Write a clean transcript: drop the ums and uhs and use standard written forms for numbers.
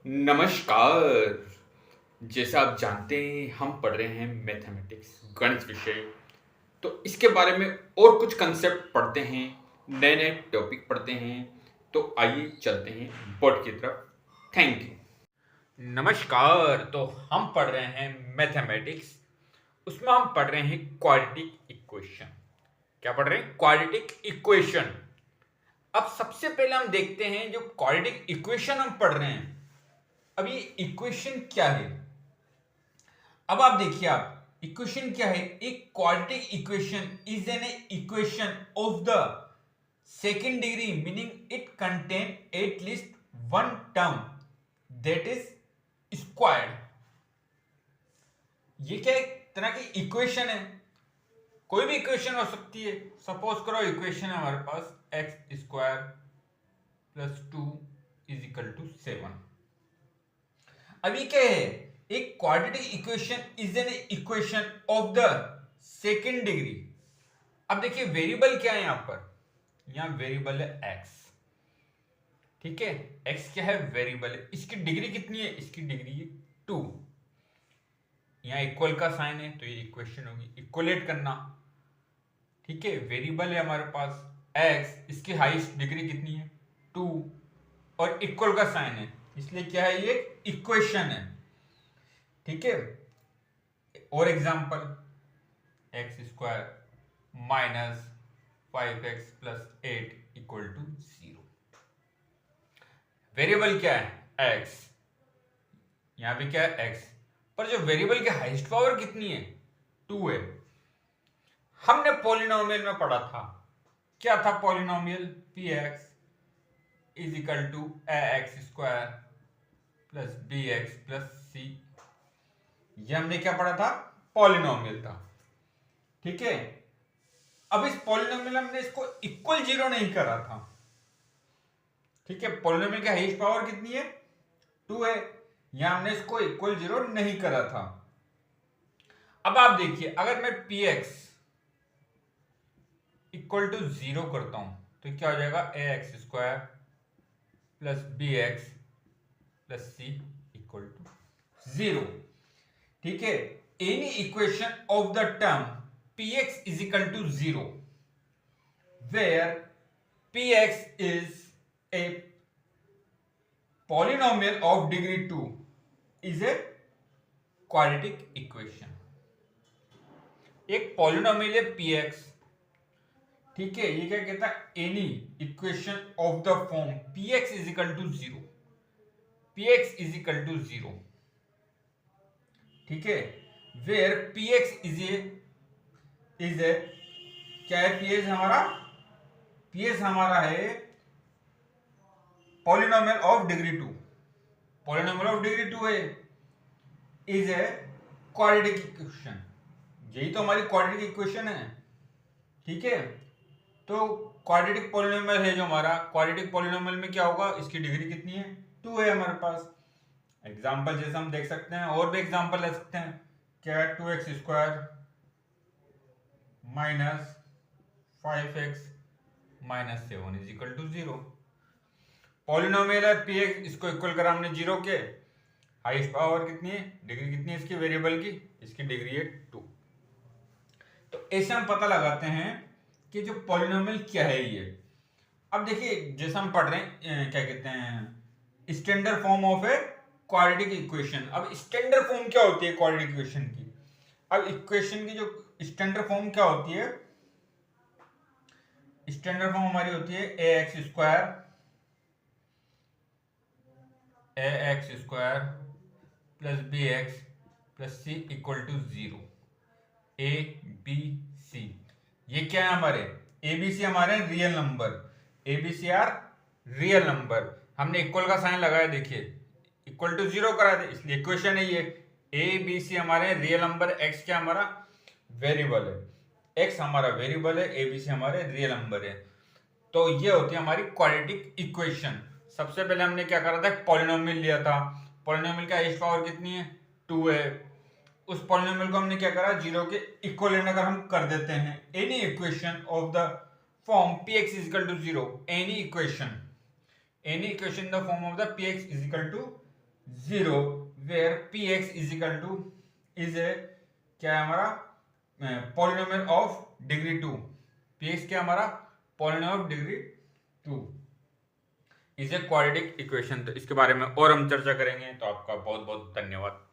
नमस्कार। जैसा आप जानते हैं हम पढ़ रहे हैं मैथमेटिक्स गणित विषय। तो इसके बारे में और कुछ कंसेप्ट पढ़ते हैं, नए-नए टॉपिक पढ़ते हैं। तो आइए चलते हैं बोर्ड की तरफ। Thank you. नमस्कार। तो हम पढ़ रहे हैं मैथमेटिक्स। उसमें हम पढ़ रहे हैं क्वाड्रेटिक इक्वेशन। क्या पढ़ रहे हैं? Quadratic equation. अब सबसे पहले हम देखते हैं जो क्वाड्रेटिक इक्वेशन हम पढ़ रहे हैं। अब ये इक्वेशन क्या है? अब आप देखिए, आप इक्वेशन क्या है? एक quadratic equation is an equation of the second degree, meaning it contain at least one term that is squared. ये क्या एक तरह की इक्वेशन है? कोई भी इक्वेशन हो सकती है। सपोज करो इक्वेशन है हमारे पास X square plus 2 is equal to 7। अभी क्या है? एक quadratic equation is an equation of the second degree. अब देखिए वेरिएबल क्या है यहां पर? यहां वेरिएबल है एक्स। ठीक है, एक्स क्या है? वेरिएबल है। इसकी डिग्री कितनी है? इसकी डिग्री है 2। यहां इक्वल का साइन है तो ये इक्वेशन होगी, इक्वलेट करना। ठीक है, वेरिएबल है हमारे पास एक्स, इसकी हाईएस्ट डिग्री कितनी है? 2, और इक्वल का साइन है इसलिए क्या है? ये इक्वेशन है। ठीक है, और example x square minus 5x plus 8 equal to 0। Variable क्या है? x। यहां भी क्या है? x। पर जो वेरिएबल की हाईएस्ट पावर कितनी है? 2 है। हमने पॉलिनोमियल में पढ़ा था, क्या था polynomial? px is equal to ax square plus bx plus c। ये हमने क्या पढ़ा था? पॉलिनोमियल था। ठीक है, अब इस पॉलिनोमियल हमने इसको इक्वल 0 नहीं करा था। ठीक है, पॉलिनोमियल की हाईएस्ट पावर कितनी है? 2 है। यहां हमने इसको इक्वल 0 नहीं करा था। अब आप देखिए, अगर मैं px इक्वल टू 0 करता हूं तो क्या हो जाएगा? ax square plus bx plus c equal to 0। ठीक है, any equation of the term px is equal to 0 where px is a polynomial of degree 2 is a quadratic equation। एक polynomial है px। ठीक है, ये क्या कहता है? Any equation of the form px is equal to 0, px is equal to 0। ठीक है, वेयर px इज ए क्या है? px हमारा है polynomial of degree 2। Polynomial of degree 2 है, इज ए क्वाड्रेटिक इक्वेशन। यही तो हमारी क्वाड्रेटिक इक्वेशन है। ठीक है, तो क्वाड्रेटिक पॉलिनोमियल है जो हमारा। क्वाड्रेटिक पॉलिनोमियल में क्या होगा? इसकी डिग्री कितनी है? 2 है हमारे पास। एग्जांपल जैसे हम देख सकते हैं, और भी एग्जांपल ले सकते हैं। क्या है? 2x square minus 5x minus 7 is equal to 0। Polynomial है px, इसको इक्वल करा हमने 0 के। हाईएस्ट पावर कितनी है? डिग्री कितनी है इसकी वेरिएबल की? इसकी डिग्री है 2। तो ऐसे हम पता लगाते हैं कि जो पॉलिनोमियल क्या है ये। अब देखिए, जैसे हम पढ़ रहे हैं क्या कहते हैं? Standard form of a quadratic equation. अब स्टैंडर्ड फॉर्म क्या होती है क्वाड्रेटिक इक्वेशन की? अब इक्वेशन की जो स्टैंडर्ड फॉर्म क्या होती है? स्टैंडर्ड फॉर्म हमारी होती है ax square plus bx plus c equal to 0। a b c ये क्या है हमारे? a b c हमारे real number. a b c are real number. हमने इक्वल का साइन लगाया, देखिए इक्वल टू 0 करा दे, इसलिए इक्वेशन है ये। a b c हमारे रियल नंबर, x क्या हमारा? वेरिएबल है। x हमारा वेरिएबल है, a b c हमारे रियल नंबर है। तो ये होती है हमारी क्वाड्रेटिक इक्वेशन। सबसे पहले हमने क्या करा था? पॉलिनोमियल लिया था। पॉलिनोमियल का हाईएस्ट पावर कितनी है? 2 है। उस पॉलिनोमियल को हमने क्या करा? 0 के इक्वलेंट अगर हम कर देते हैं, any equation of the form px is equal to 0, any equation in the form of the px is equal to 0 where px इज ए क्या है हमारा पॉलिनोमियल ऑफ डिग्री 2। px क्या हमारा polynomial of degree 2 is a quadratic equation. तो इसके बारे में और हम चर्चा करेंगे। तो आपका बहुत बहुत धन्यवाद।